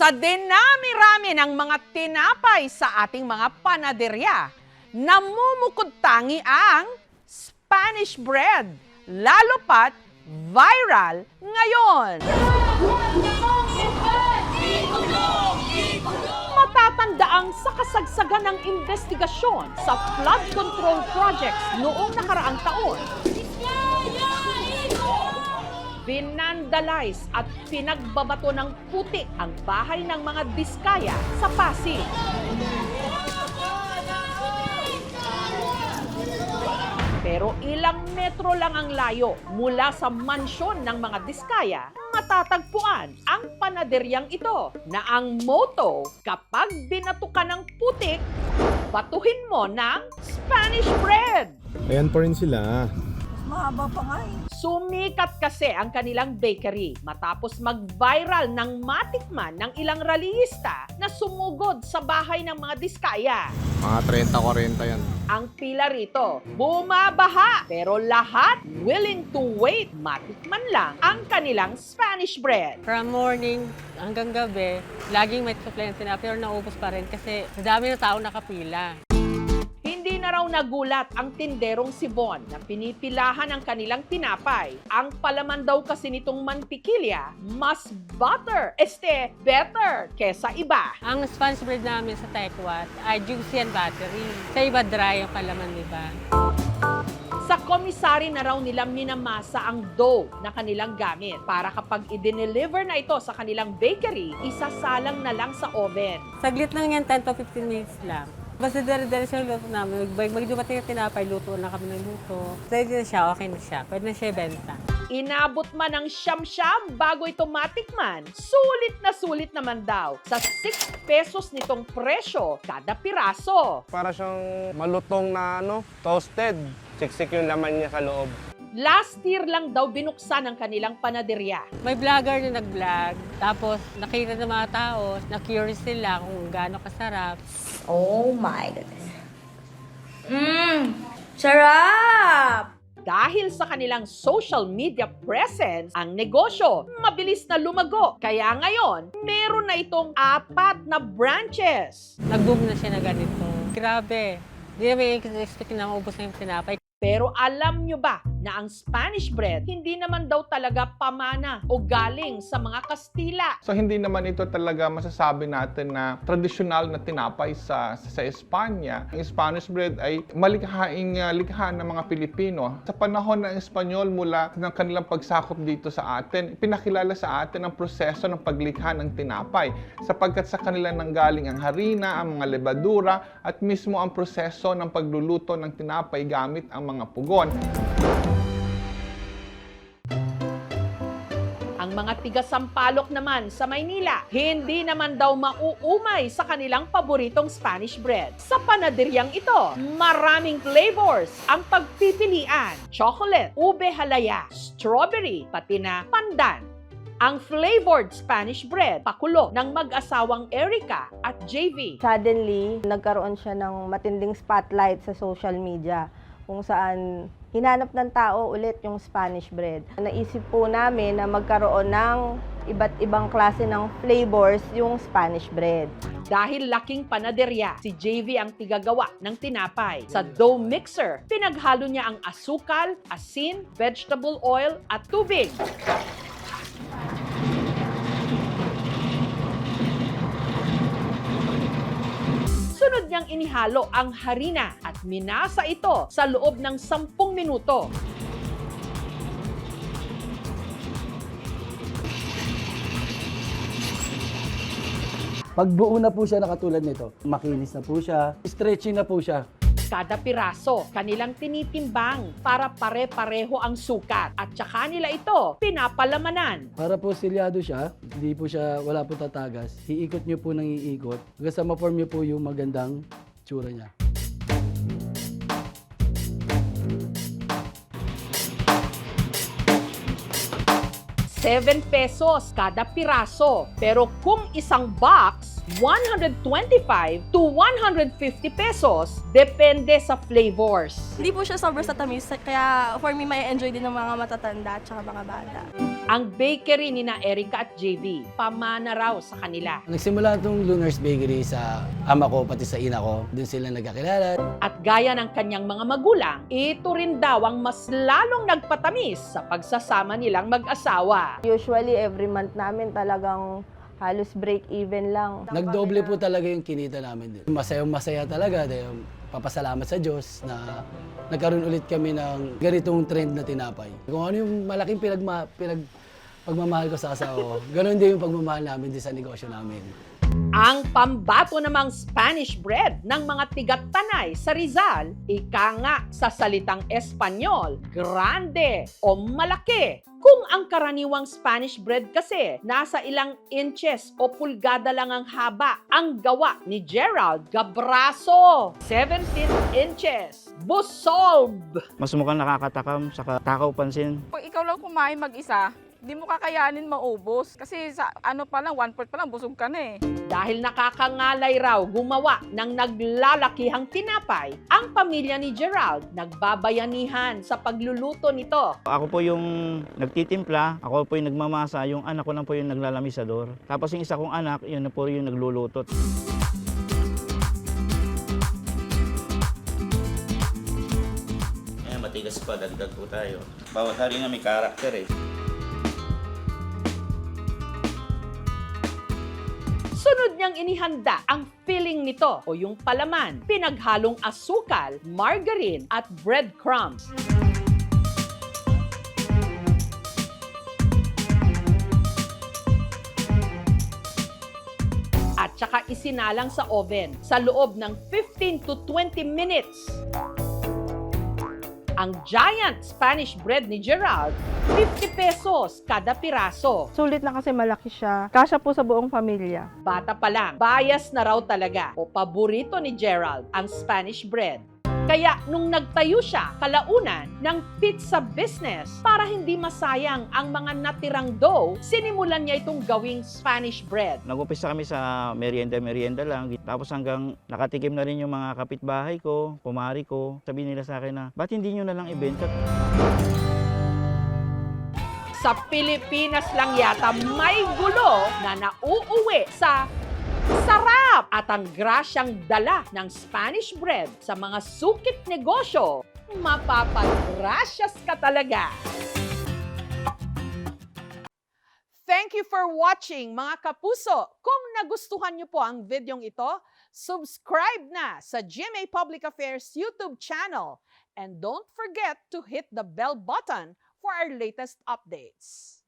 Sa dinami-rami ng mga tinapay sa ating mga panaderya, namumukod tangi ang Spanish bread, lalo pat viral ngayon. Matatandaang sa kasagsagan ng investigasyon sa flood control projects noong nakaraang taon, binandalize at pinagbabato ng putik ang bahay ng mga Diskaya sa Pasig. Pero ilang metro lang ang layo mula sa mansyon ng mga Diskaya, matatagpuan ang panaderyang ito na ang motto, kapag binato ka ng putik, batuhin mo ng Spanish bread. Ayan pa rin sila. Mahaba pa nga eh. Sumikat kasi ang kanilang bakery matapos mag-viral ng matikman ng ilang rallyista na sumugod sa bahay ng mga Diskaya. Mga 30-40 yan. Ang pila rito, bumabaha, pero lahat willing to wait matikman lang ang kanilang Spanish bread. From morning hanggang gabi, laging may supply ng tinapay pero naubos pa rin kasi dami na tao nakapila. Hindi na raw nagulat ang tinderong si Von na pinipilahan ang kanilang tinapay. Ang palaman daw kasi nitong mantikilya, mas better kesa iba. Ang Spanish bread namin sa Tekwat ay juicy and buttery. Sa iba dry ang palaman, di ba? Sa komisari na raw nila minamasa ang dough na kanilang gamit para kapag i-deliver na ito sa kanilang bakery, isasalang na lang sa oven. Saglit lang yan, 10 to 15 minutes lang. Basta dali-dali siya luto namin. Magdumating ang tinapay, luto na kami ng luto. Dali na siya, okay na siya. Pwede na siya ibenta. Inabot man ng siyam-siyam bago ito matikman, sulit naman daw sa 6 pesos nitong presyo kada piraso. Para siyang malutong na toasted. Siksik yung laman niya sa loob. Last year lang daw binuksan ang kanilang panaderya. May vlogger na nag-vlog, tapos nakita ng mga tao, na-curious sila kung gaano kasarap. Oh my goodness. Sarap! Dahil sa kanilang social media presence, ang negosyo mabilis na lumago. Kaya ngayon, meron na itong 4 na branches. Nag-boom na siya na ganito. Grabe. Hindi namin expect na maubos na yung tinapay. Pero alam nyo ba na ang Spanish bread hindi naman daw talaga pamana o galing sa mga Kastila? So hindi naman ito talaga masasabi natin na tradisyonal na tinapay sa Espanya. Ang Spanish bread ay likha ng mga Pilipino. Sa panahon ng Espanyol mula ng kanilang pagsakop dito sa atin, pinakilala sa atin ang proseso ng paglikha ng tinapay sapagkat sa kanila nanggaling ang harina, ang mga lebadura at mismo ang proseso ng pagluluto ng tinapay gamit ang mga pugon. Ang mga tiga-Sampaloc naman sa Maynila, hindi naman daw mauumay sa kanilang paboritong Spanish bread. Sa panaderyang ito, maraming flavors ang pagpipilian. Chocolate, ube halaya, strawberry, pati na pandan. Ang flavored Spanish bread, pakulo ng mag-asawang Erica at JV. Suddenly, nagkaroon siya ng matinding spotlight sa social media kung saan hinanap ng tao ulit yung Spanish bread. Naisip po namin na magkaroon ng iba't ibang klase ng flavors yung Spanish bread. Dahil laking panaderya, si JV ang tigagawa ng tinapay. Sa dough mixer, pinaghalo niya ang asukal, asin, vegetable oil at tubig. Sunod niyang inihalo ang harina at minasa ito sa loob ng 10 minuto. Pag buo na po siya na katulad nito, makinis na po siya, stretchy na po siya. Kada piraso, kanilang tinitimbang para pare-pareho ang sukat at saka nila ito pinapalamanan. Para po silyado siya, hindi po siya, wala po tatagas. Iikot nyo po ng iikot hanggang sa ma-form nyo po yung magandang tsura niya. ₱7 kada piraso. Pero kung isang box, 125 to 150 pesos, depende sa flavors. Hindi po siya sobrang sa tamis, kaya for me, may enjoy din ng mga matatanda at saka mga bata. Ang bakery ni na Erica at JV, pamana raw sa kanila. Nagsimula itong Lunar's Bakery sa ama ko pati sa ina ko. Doon sila nagkakilala. At gaya ng kanyang mga magulang, ito rin daw ang mas lalong nagpatamis sa pagsasama nilang mag-asawa. Usually, every month namin talagang halos break-even lang. Nagdoble po talaga yung kinita namin din. Masaya talaga. Dahil papasalamat sa Diyos na nagkaroon ulit kami ng ganitong trend na tinapay. Kung ano yung malaking pagmamahal ko sa asawa ko, ganoon din yung pagmamahal namin din sa negosyo namin. Ang pambato namang Spanish bread ng mga tigat-tanay sa Rizal, ika nga sa salitang Espanyol, grande o malaki. Kung ang karaniwang Spanish bread kasi nasa ilang inches o pulgada lang ang haba, ang gawa ni Gerald Gabraso, 17 inches. Busolb! Mas mukhang nakakatakam, saka takaw pansin. Pag ikaw lang kumain mag-isa, di mo kakayanin maubos. Kasi sa ano pa lang, 1/4 pa lang, busog ka na eh. Dahil nakakangalay raw gumawa ng naglalakihang tinapay, ang pamilya ni Gerald nagbabayanihan sa pagluluto nito. Ako po yung nagtitimpla, ako po yung nagmamasa, yung anak ko lang po yung naglalamisador. Tapos yung isa kong anak, yun na po yung nagluluto. Matigas pa, dagdag po tayo. Bawat hari na may karakter eh. Sunod niyang inihanda ang filling nito o yung palaman, pinaghalong asukal, margarine at breadcrumbs. At saka isinalang sa oven sa loob ng 15 to 20 minutes. Ang giant Spanish bread ni Gerald, 50 pesos kada piraso. Sulit na kasi malaki siya. Kasya po sa buong pamilya. Bata pa lang, bias na raw talaga o paborito ni Gerald ang Spanish bread. Kaya nung nagtayo siya kalaunan ng pizza business para hindi masayang ang mga natirang dough, sinimulan niya itong gawing Spanish bread. Nag-upisa kami sa merienda lang. Tapos hanggang nakatikim na rin yung mga kapitbahay ko, kumari ko. Sabi nila sa akin na, ba't hindi nyo na lang ibenta? Sa Pilipinas lang yata may gulo na nauuwi sa sarap at ang grasyang dala ng Spanish bread sa mga sukit negosyo. Mapapagrasyas ka talaga! Thank you for watching mga kapuso. Kung nagustuhan niyo po ang videong ito, subscribe na sa GMA Public Affairs YouTube channel and don't forget to hit the bell button for our latest updates.